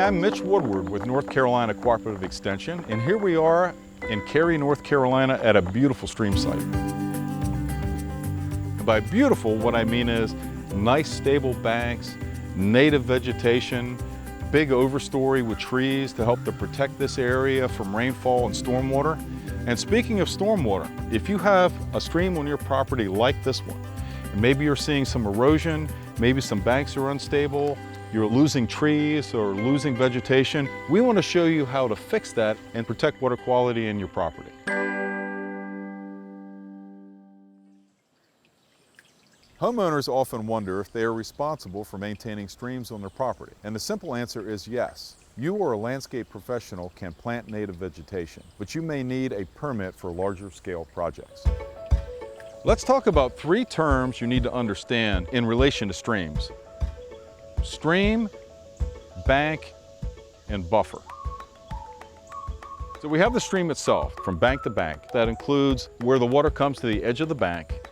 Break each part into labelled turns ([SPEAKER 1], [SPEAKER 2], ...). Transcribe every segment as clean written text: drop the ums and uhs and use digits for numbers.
[SPEAKER 1] Hi, I'm Mitch Woodward with North Carolina Cooperative Extension, and here we are in Cary, North Carolina at a beautiful stream site. And by beautiful, what I mean is nice stable banks, native vegetation, big overstory with trees to help to protect this area from rainfall and stormwater. And speaking of stormwater, if you have a stream on your property like this one, and maybe you're seeing some erosion, maybe some banks are unstable, you're losing trees or losing vegetation, we want to show you how to fix that and protect water quality in your property. Homeowners often wonder if they are responsible for maintaining streams on their property. And the simple answer is yes. You or a landscape professional can plant native vegetation, but you may need a permit for larger scale projects. Let's talk about 3 terms you need to understand in relation to streams. Stream, bank, and buffer. So we have the stream itself from bank to bank. That includes where the water comes to the edge of the bank.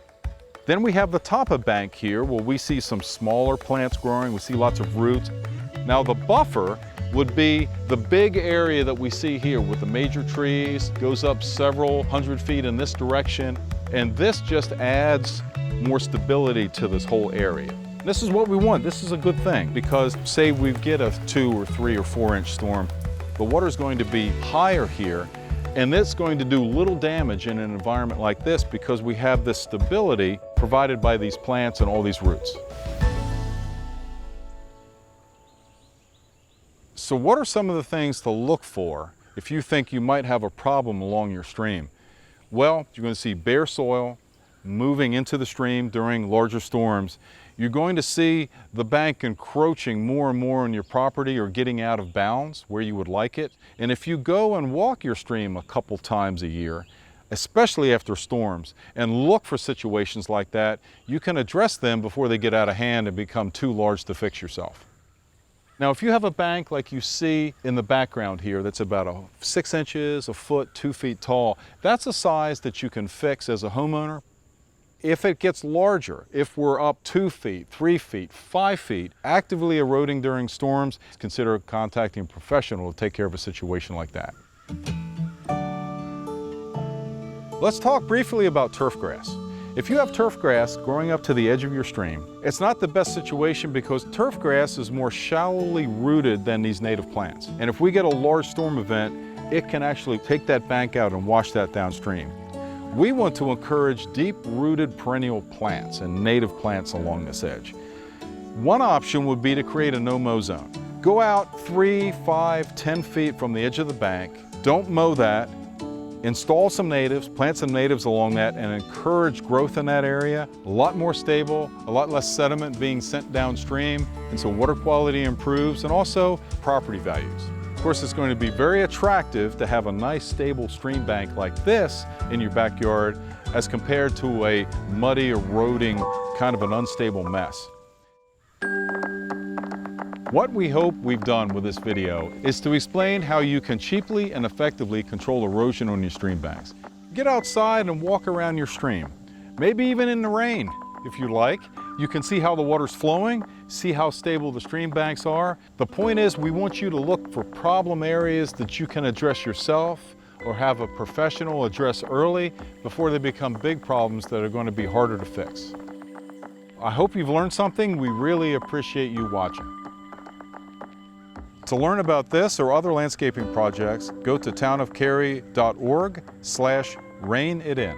[SPEAKER 1] Then we have the top of bank here where we see some smaller plants growing. We see lots of roots. Now the buffer would be the big area that we see here with the major trees, goes up several hundred feet in this direction, and this just adds more stability to this whole area. This is what we want. This is a good thing because say we get a 2 or 3 or 4 inch storm, the water is going to be higher here, and it's going to do little damage in an environment like this because we have this stability provided by these plants and all these roots. So what are some of the things to look for if you think you might have a problem along your stream? Well, you're going to see bare soil moving into the stream during larger storms. You're going to see the bank encroaching more and more on your property or getting out of bounds where you would like it. And if you go and walk your stream a couple times a year, especially after storms, and look for situations like that, you can address them before they get out of hand and become too large to fix yourself. Now, if you have a bank like you see in the background here that's about 6 inches, a foot, 2 feet tall, that's a size that you can fix as a homeowner. If it gets larger, if we're up 2 feet, 3 feet, 5 feet, actively eroding during storms, consider contacting a professional to take care of a situation like that. Let's talk briefly about turf grass. If you have turf grass growing up to the edge of your stream, it's not the best situation because turf grass is more shallowly rooted than these native plants. And if we get a large storm event, it can actually take that bank out and wash that downstream. We want to encourage deep-rooted perennial plants and native plants along this edge. One option would be to create a no-mow zone. Go out 3, 5, 10 feet from the edge of the bank, don't mow that, install some natives, plant some natives along that, and encourage growth in that area. A lot more stable, a lot less sediment being sent downstream, and so water quality improves, and also property values. Of course, it's going to be very attractive to have a nice stable stream bank like this in your backyard as compared to a muddy, eroding, kind of an unstable mess. What we hope we've done with this video is to explain how you can cheaply and effectively control erosion on your stream banks. Get outside and walk around your stream, maybe even in the rain if you like. You can see how the water's flowing, see how stable the stream banks are. The point is we want you to look for problem areas that you can address yourself or have a professional address early before they become big problems that are going to be harder to fix. I hope you've learned something. We really appreciate you watching. To learn about this or other landscaping projects, go to townofcary.org/reinitin.